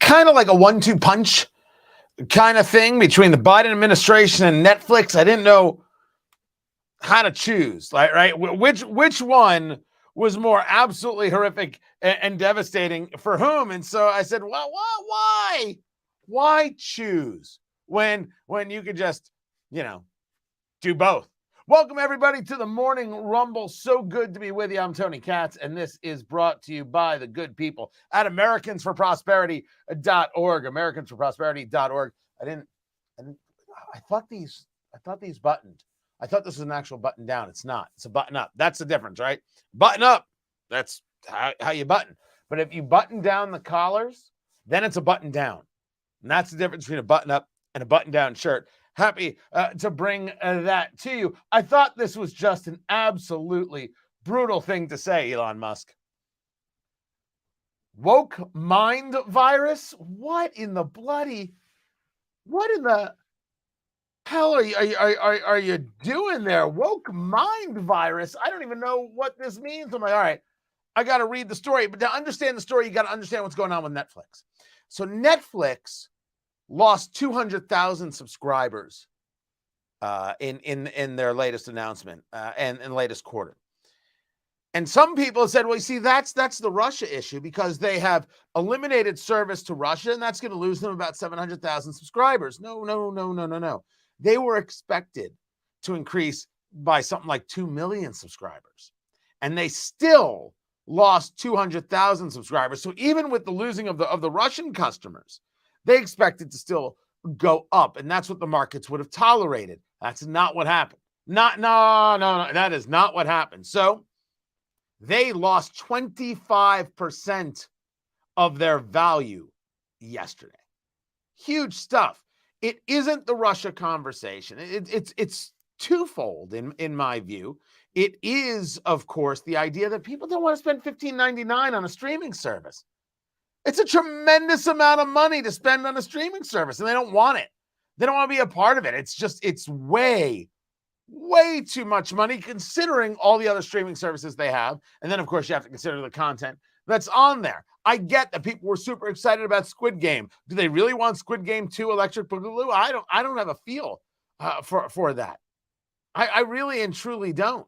kind of like a 1-2 punch kind of thing between the Biden administration and Netflix. I didn't know how to choose, right? Which one was more absolutely horrific and devastating for whom? And so I said, well, why choose when you could just, do both? Welcome everybody to the Morning Rumble. So good to be with you. I'm Tony Katz, and this is brought to you by the good people at AmericansForProsperity.org. AmericansForProsperity.org. I thought these buttoned. I thought this was an actual button down. It's not. It's a button up. That's the difference, right? Button up. That's how you button. But if you button down the collars, then it's a button down. And that's the difference between a button up and a button down shirt. Happy to bring that to you. I thought this was just an absolutely brutal thing to say, Elon Musk. Woke mind virus? What in the hell are you doing there? Woke mind virus? I don't even know what this means. I'm like, all right, I got to read the story. But to understand the story, you got to understand what's going on with Netflix. So Netflix lost 200,000 subscribers in their latest announcement and latest quarter. And some people said, well, you see, that's the Russia issue because they have eliminated service to Russia, and that's going to lose them about 700,000 subscribers. No. They were expected to increase by something like 2 million subscribers, and they still lost 200,000 subscribers. So even with the losing of the Russian customers, they expected to still go up, and that's what the markets would have tolerated. That's not what happened. No, that is not what happened. So they lost 25% of their value yesterday. Huge stuff. It isn't the Russia conversation. It's twofold in my view. It is, of course, the idea that people don't want to spend $15.99 on a streaming service. It's a tremendous amount of money to spend on a streaming service, and they don't want it. They don't want to be a part of it. It's way too much money considering all the other streaming services they have. And then, of course, you have to consider the content that's on there. I get that people were super excited about Squid Game. Do they really want Squid Game 2 Electric Boogaloo? I don't have a feel for that. I really and truly don't.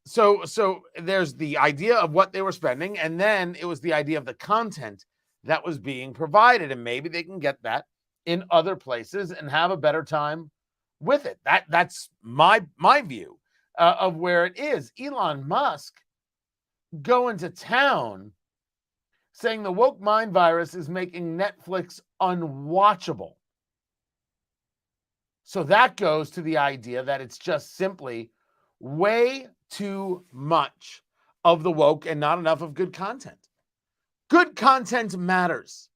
So there's the idea of what they were spending, and then it was the idea of the content that was being provided, and maybe they can get that in other places and have a better time with it. That's my view of where it is. Elon Musk going to town saying the woke mind virus is making Netflix unwatchable. So that goes to the idea that it's just simply way too much of the woke and not enough of good content. Good content matters,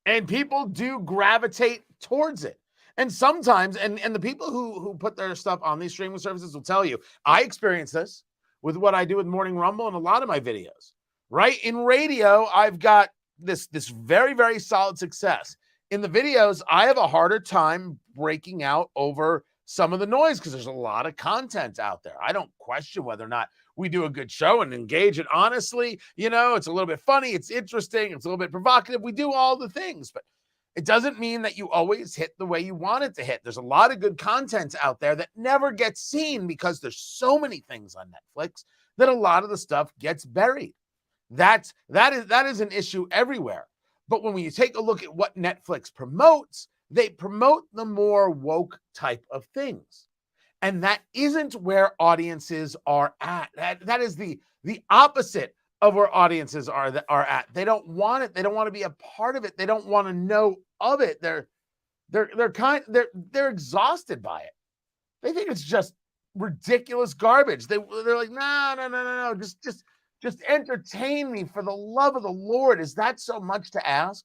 and people do gravitate towards it. And sometimes, and the people who put their stuff on these streaming services will tell you, I experience this with what I do with Morning Rumble and a lot of my videos, right? In radio, I've got this very, very solid success. In the videos, I have a harder time breaking out over some of the noise because there's a lot of content out there. I don't question whether or not we do a good show and engage it honestly. It's a little bit funny. It's interesting. It's a little bit provocative. We do all the things, but it doesn't mean that you always hit the way you want it to hit. There's a lot of good content out there that never gets seen because there's so many things on Netflix that a lot of the stuff gets buried. That is an issue everywhere. But when you take a look at what Netflix promotes, they promote the more woke type of things. And that isn't where audiences are at. That is the opposite of where audiences are at. They don't want it. They don't want to be a part of it. They don't want to know of it. They're exhausted by it. They think it's just ridiculous garbage. They're like, no. Just entertain me for the love of the Lord. Is that so much to ask?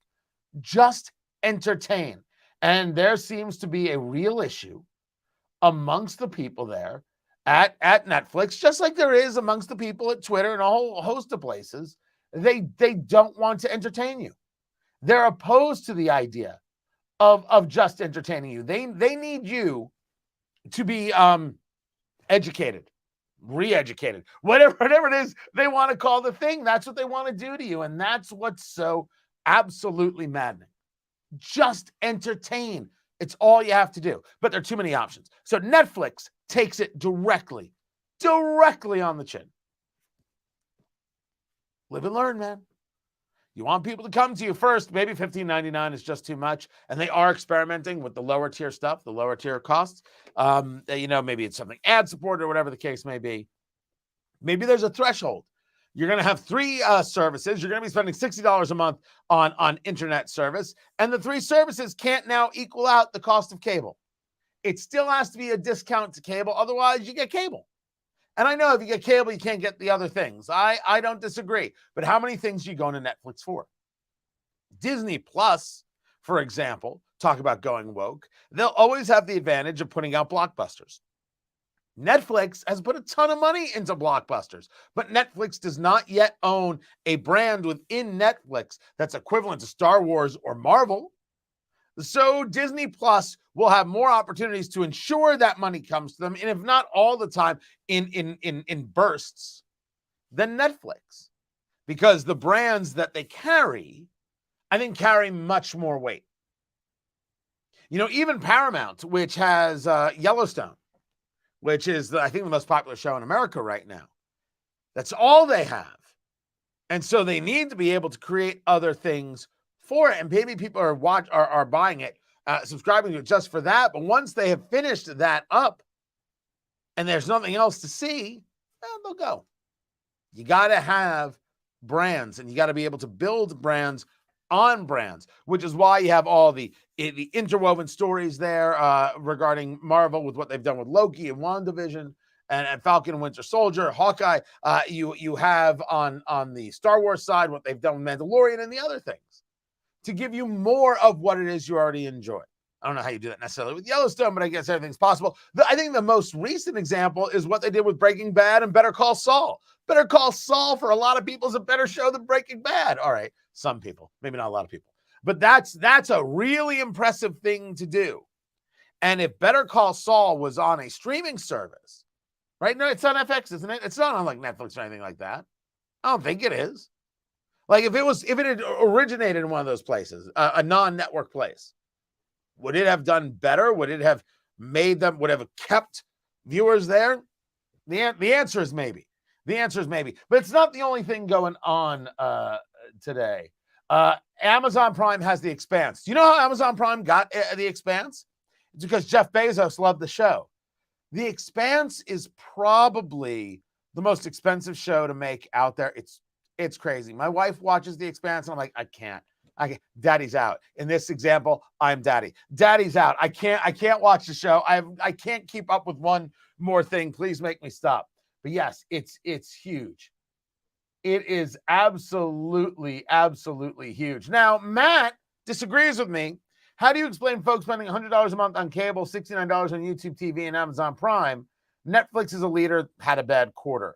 Just entertain. And there seems to be a real issue amongst the people there at Netflix, just like there is amongst the people at Twitter and a whole host of places. They don't want to entertain you. They're opposed to the idea of just entertaining you. They need you to be educated, re-educated, whatever it is they want to call the thing. That's what they want to do to you. And that's what's so absolutely maddening. Just entertain. It's all you have to do. But there are too many options. So Netflix takes it directly on the chin. Live and learn, man. You want people to come to you first. Maybe $15.99 is just too much. And they are experimenting with the lower tier stuff, the lower tier costs. Maybe it's something ad supported or whatever the case may be. Maybe there's a threshold. You're going to have 3 services. You're going to be spending $60 a month on internet service. And the 3 services can't now equal out the cost of cable. It still has to be a discount to cable. Otherwise, you get cable. And I know if you get cable, you can't get the other things. I don't disagree. But how many things are you going to Netflix for? Disney Plus, for example, talk about going woke. They'll always have the advantage of putting out blockbusters. Netflix has put a ton of money into blockbusters, but Netflix does not yet own a brand within Netflix that's equivalent to Star Wars or Marvel. So Disney Plus will have more opportunities to ensure that money comes to them, and if not all the time, in bursts, than Netflix. Because the brands that they carry, I think, carry much more weight. Even Paramount, which has Yellowstone, which is, I think, the most popular show in America right now. That's all they have. And so they need to be able to create other things for it. And maybe people are buying it, subscribing to it just for that. But once they have finished that up and there's nothing else to see, they'll go. You got to have brands, and you got to be able to build brands on brands, which is why you have all the interwoven stories there regarding Marvel with what they've done with Loki and WandaVision and Falcon and Winter Soldier, Hawkeye. You have on the Star Wars side what they've done with Mandalorian and the other things to give you more of what it is you already enjoy. I don't know how you do that necessarily with Yellowstone, but I guess everything's possible. I think the most recent example is what they did with Breaking Bad and Better Call Saul. Better Call Saul, for a lot of people, is a better show than Breaking Bad. All right, some people, maybe not a lot of people. But that's a really impressive thing to do. And if Better Call Saul was on a streaming service, right? No, it's on FX, isn't it? It's not on like Netflix or anything like that. I don't think it is. Like if it had originated in one of those places, a non-network place, would it have done better? Would it have would have kept viewers there? The answer is maybe. The answer is maybe. But it's not the only thing going on today. Amazon Prime has The Expanse. Do you know how Amazon Prime got The Expanse? It's because Jeff Bezos loved the show. The Expanse is probably the most expensive show to make out there. It's crazy. My wife watches The Expanse, and I'm like, I can't. Daddy's out. In this example, I'm daddy. Daddy's out. I can't watch the show. I can't keep up with one more thing. Please make me stop. But yes, it's huge. It is absolutely, absolutely huge. Now, Matt disagrees with me. How do you explain folks spending $100 a month on cable, $69 on YouTube TV and Amazon Prime? Netflix is a leader, had a bad quarter.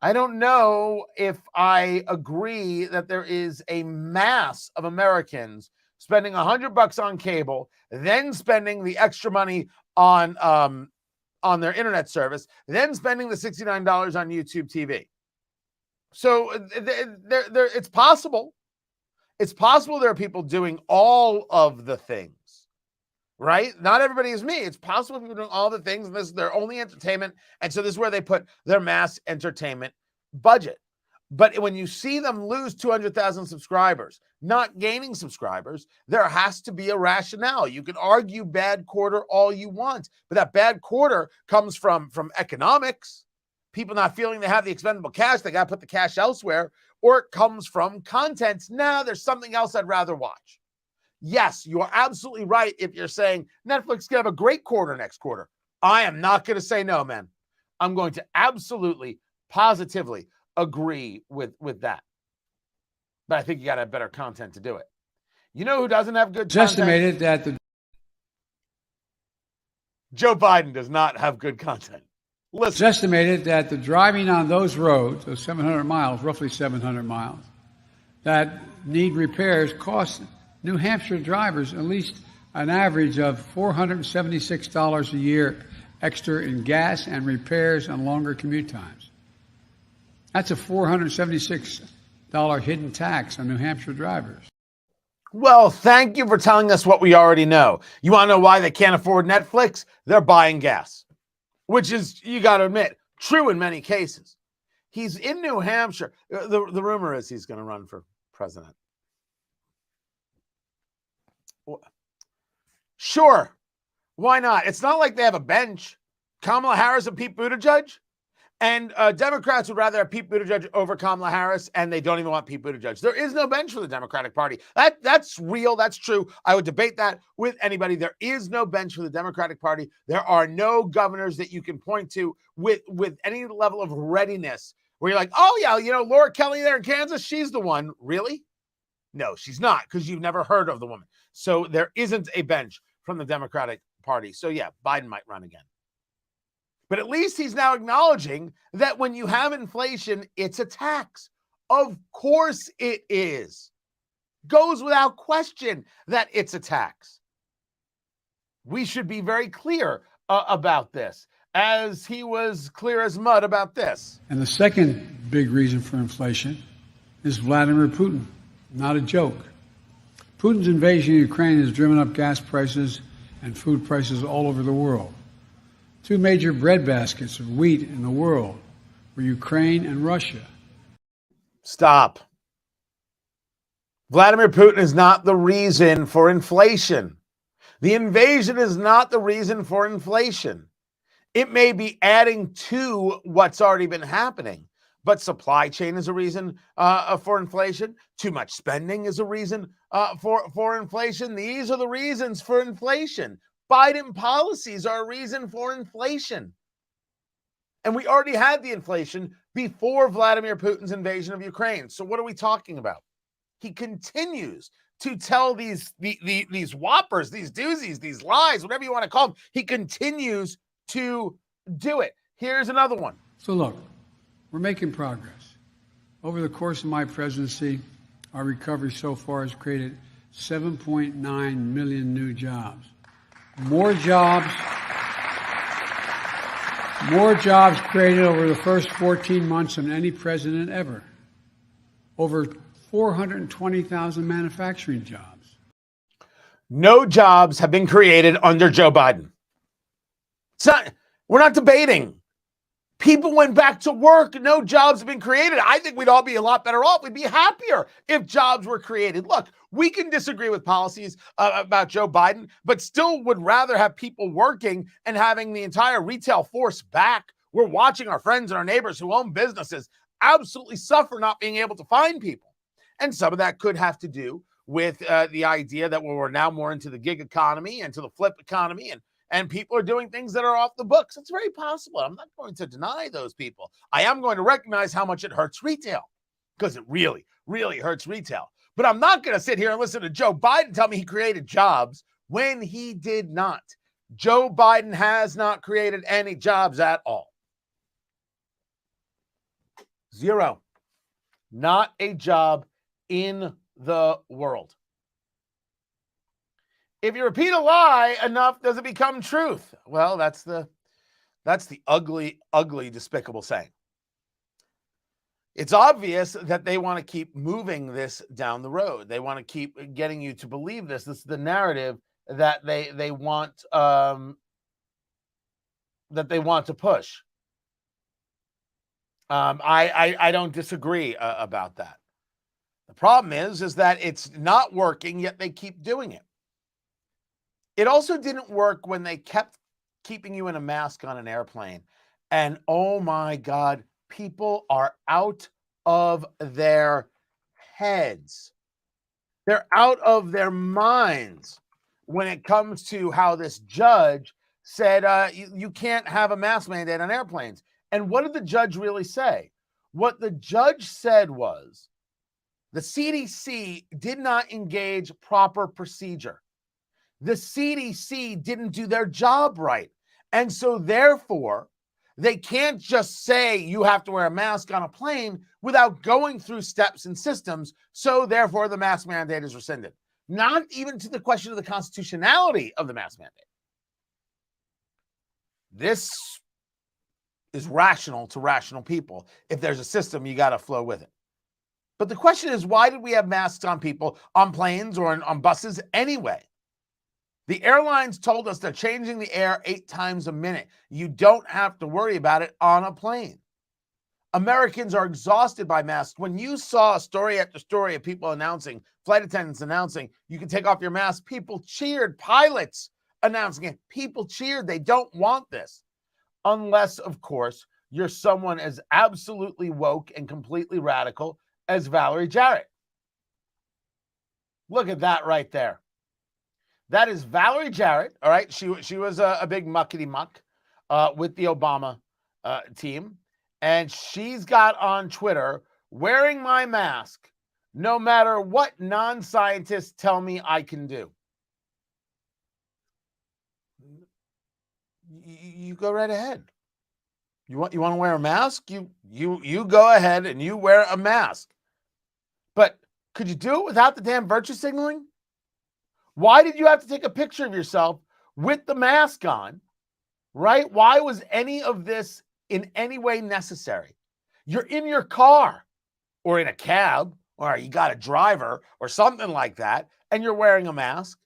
I don't know if I agree that there is a mass of Americans spending $100 on cable, then spending the extra money on their internet service, then spending the $69 on YouTube TV. So it's possible. It's possible there are people doing all of the things, right? Not everybody is me. It's possible people doing all the things, and this is their only entertainment. And so this is where they put their mass entertainment budget. But when you see them lose 200,000 subscribers, not gaining subscribers, there has to be a rationale. You can argue bad quarter all you want, but that bad quarter comes from economics, people not feeling they have the expendable cash, they got to put the cash elsewhere, or it comes from content. Now there's something else I'd rather watch. Yes, you are absolutely right if you're saying Netflix can have a great quarter next quarter. I am not going to say no, man. I'm going to absolutely, positively agree with that. But I think you got to have better content to do it. You know who doesn't have good content? It's estimated that Joe Biden does not have good content. Listen. It's estimated that the driving on those roads, those 700 miles, roughly 700 miles, that need repairs cost New Hampshire drivers at least an average of $476 a year extra in gas and repairs and longer commute times. That's a $476 hidden tax on New Hampshire drivers. Well, thank you for telling us what we already know. You want to know why they can't afford Netflix? They're buying gas, which is, you got to admit, true in many cases. He's in New Hampshire. The rumor is he's going to run for president. Sure. Why not? It's not like they have a bench. Kamala Harris and Pete Buttigieg. And Democrats would rather have Pete Buttigieg over Kamala Harris, and they don't even want Pete Buttigieg. There is no bench for the Democratic Party. That's real. That's true. I would debate that with anybody. There is no bench for the Democratic Party. There are no governors that you can point to with any level of readiness where you're like, oh, yeah, Laura Kelly there in Kansas, she's the one. Really? No, she's not, because you've never heard of the woman. So there isn't a bench from the Democratic Party. So, yeah, Biden might run again. But at least he's now acknowledging that when you have inflation, it's a tax. Of course it is. Goes without question that it's a tax. We should be very clear about this, as he was clear as mud about this. And the second big reason for inflation is Vladimir Putin. Not a joke. Putin's invasion of Ukraine has driven up gas prices and food prices all over the world. Two major breadbaskets of wheat in the world were Ukraine and Russia. Stop. Vladimir Putin is not the reason for inflation. The invasion is not the reason for inflation. It may be adding to what's already been happening, but supply chain is a reason for inflation. Too much spending is a reason for inflation. These are the reasons for inflation. Biden policies are a reason for inflation. And we already had the inflation before Vladimir Putin's invasion of Ukraine. So what are we talking about? He continues to tell these whoppers, these doozies, these lies, whatever you want to call them. He continues to do it. Here's another one. So look, we're making progress. Over the course of my presidency, our recovery so far has created 7.9 million new jobs. More jobs created over the first 14 months than any president ever. Over 420,000 manufacturing jobs. No jobs have been created under Joe Biden. We're not debating. People went back to work. No jobs have been created. I think we'd all be a lot better off. We'd be happier if jobs were created. Look, we can disagree with policies about Joe Biden, but still would rather have people working and having the entire retail force back. We're watching our friends and our neighbors who own businesses absolutely suffer not being able to find people. And some of that could have to do with the idea that we're now more into the gig economy and to the flip economy, and people are doing things that are off the books. It's very possible. I'm not going to deny those people. I am going to recognize how much it hurts retail, because it really, really hurts retail. But I'm not going to sit here and listen to Joe Biden tell me he created jobs when he did not. Joe Biden has not created any jobs at all. Zero. Not a job in the world. If you repeat a lie enough, does it become truth? Well, that's the ugly, ugly, despicable saying. It's obvious that they want to keep moving this down the road. They want to keep getting you to believe this. This is the narrative that they want to push. I don't disagree about that. The problem is that it's not working, yet they keep doing it. It also didn't work when they kept keeping you in a mask on an airplane. And oh my God, people are out of their heads. They're out of their minds when it comes to how this judge said you can't have a mask mandate on airplanes. And what did the judge really say? What the judge said was the CDC did not engage proper procedure. The CDC didn't do their job right. And so therefore, they can't just say you have to wear a mask on a plane without going through steps and systems. So therefore, the mask mandate is rescinded. Not even to the question of the constitutionality of the mask mandate. This is rational to rational people. If there's a system, you got to flow with it. But the question is, why did we have masks on people on planes or on buses anyway? The airlines told us they're changing the air 8 times a minute. You don't have to worry about it on a plane. Americans are exhausted by masks. When you saw story after story of people announcing, flight attendants announcing, you can take off your mask, people cheered, pilots announcing it. People cheered. They don't want this. Unless, of course, you're someone as absolutely woke and completely radical as Valerie Jarrett. Look at that right there. That is Valerie Jarrett, all right? She was a big muckety-muck with the Obama team. And she's got on Twitter, wearing my mask, no matter what non-scientists tell me I can do. You go right ahead. You want to wear a mask? You go ahead and you wear a mask. But could you do it without the damn virtue signaling? Why did you have to take a picture of yourself with the mask on? Right? Why was any of this in any way necessary? You're in your car or in a cab, or you got a driver or something like that, and you're wearing a mask.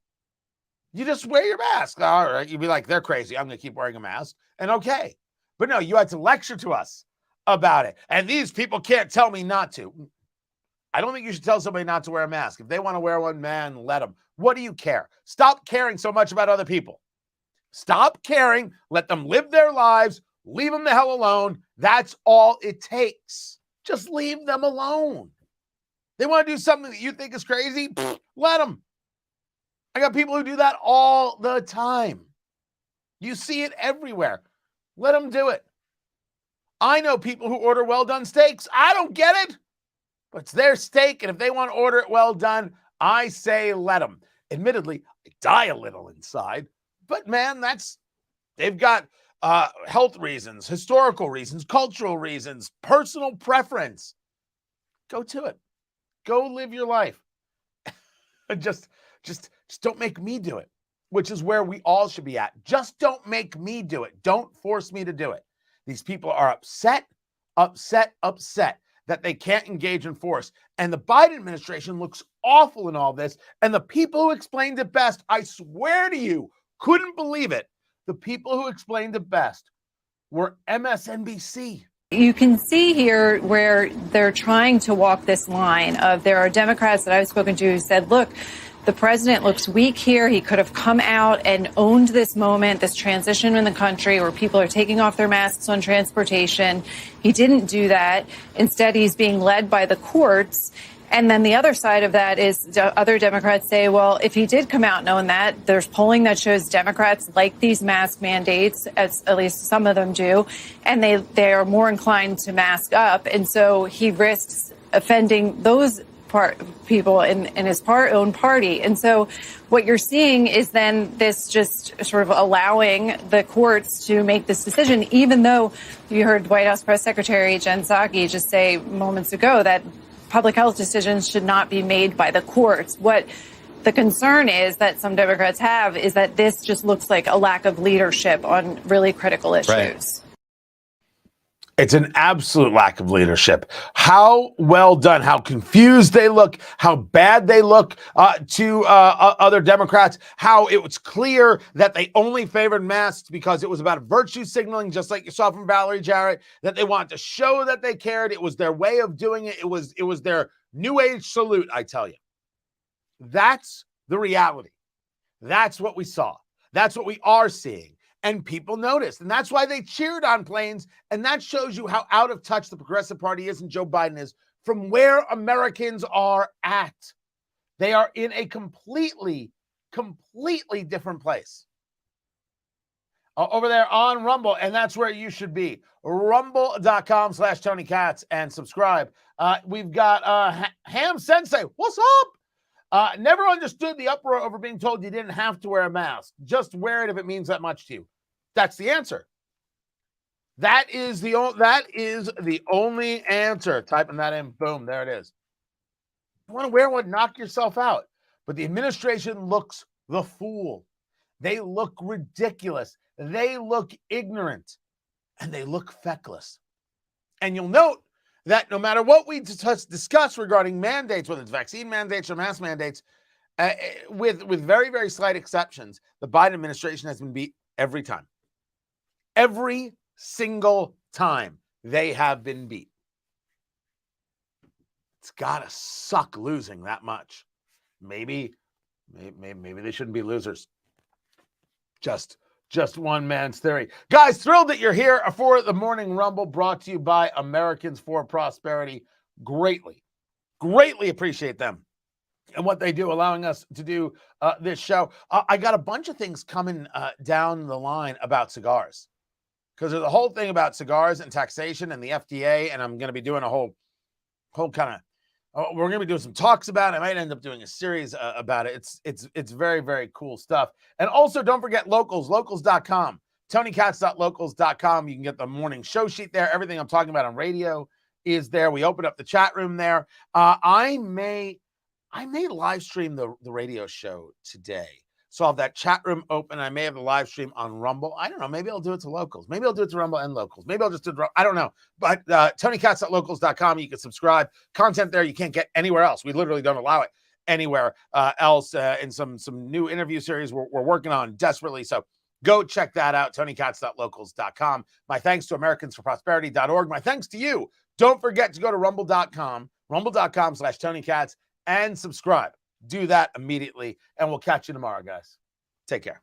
You just wear your mask. All right. You'd be like, they're crazy. I'm going to keep wearing a mask. And okay. But no, you had to lecture to us about it. And these people can't tell me not to. I don't think you should tell somebody not to wear a mask. If they want to wear one, man, let them. What do you care? Stop caring so much about other people. Stop caring. Let them live their lives. Leave them the hell alone. That's all it takes. Just leave them alone. They want to do something that you think is crazy? Let them. I got people who do that all the time. You see it everywhere. Let them do it. I know people who order well-done steaks. I don't get it. But it's their steak, and if they want to order it well done, I say let them. Admittedly, I die a little inside. But man, they've got health reasons, historical reasons, cultural reasons, personal preference. Go to it. Go live your life. just don't make me do it, which is where we all should be at. Just don't make me do it. Don't force me to do it. These people are upset that they can't engage in force. And the Biden administration looks awful in all this. And the people who explained it best, I swear to you, couldn't believe it. The people who explained it best were MSNBC. You can see here where they're trying to walk this line of there are Democrats that I've spoken to who said, look, the president looks weak here. He could have come out and owned this moment, this transition in the country where people are taking off their masks on transportation. He didn't do that. Instead, he's being led by the courts. And then the other side of that is other Democrats say, well, if he did come out and own that, there's polling that shows Democrats like these mask mandates, as at least some of them do, and they are more inclined to mask up. And so he risks offending those people in his own party. And so what you're seeing is then this just sort of allowing the courts to make this decision, even though you heard White House Press Secretary Jen Psaki just say moments ago that public health decisions should not be made by the courts. What the concern is that some Democrats have is that this just looks like a lack of leadership on really critical issues. Right. It's an absolute lack of leadership. How well done, how confused they look, how bad they look to other Democrats, how it was clear that they only favored masks because it was about virtue signaling, just like you saw from Valerie Jarrett, that they wanted to show that they cared. It was their way of doing it. It was their new age salute, I tell you. That's the reality. That's what we saw. That's what we are seeing. And people noticed. And that's why they cheered on planes. And that shows you how out of touch the Progressive Party is and Joe Biden is from where Americans are at. They are in a completely different place. Over there on Rumble. And that's where you should be. Rumble.com/Tony Katz and subscribe. We've got Ham Sensei. What's up? Never understood the uproar over being told you didn't have to wear a mask. Just wear it if it means that much to you. That's the answer. That is the only answer. Typing that in, boom, there it is. You want to wear one, knock yourself out. But the administration looks the fool. They look ridiculous. They look ignorant. And they look feckless. And you'll note that no matter what we discuss regarding mandates, whether it's vaccine mandates or mask mandates, with very, very slight exceptions, the Biden administration has been beat every time. Every single time they have been beat. It's got to suck losing that much. Maybe they shouldn't be losers. Just one man's theory. Guys, thrilled that you're here for the Morning Rumble, brought to you by Americans for Prosperity. Greatly appreciate them and what they do, allowing us to do this show. I got a bunch of things coming down the line about cigars, because there's a whole thing about cigars and taxation and the FDA, and I'm going to be doing a whole kind of, we're going to be doing some talks about it. I might end up doing a series about it. It's very, very cool stuff. And also, don't forget locals.com, TonyKatz.locals.com. You can get the morning show sheet there. Everything I'm talking about on radio is there. We open up the chat room there. I may live stream the radio show today. So I'll have that chat room open. I may have the live stream on Rumble. I don't know. Maybe I'll do it to Locals. Maybe I'll do it to Rumble and Locals. Maybe I'll just do it. I don't know. But TonyKatz.locals.com. You can subscribe. Content there you can't get anywhere else. We literally don't allow it anywhere else. In some new interview series we're working on desperately. So go check that out. TonyKatz.locals.com. My thanks to AmericansForProsperity.org. My thanks to you. Don't forget to go to Rumble.com, Rumble.com/TonyKatz, and subscribe. Do that immediately, and we'll catch you tomorrow, guys. Take care.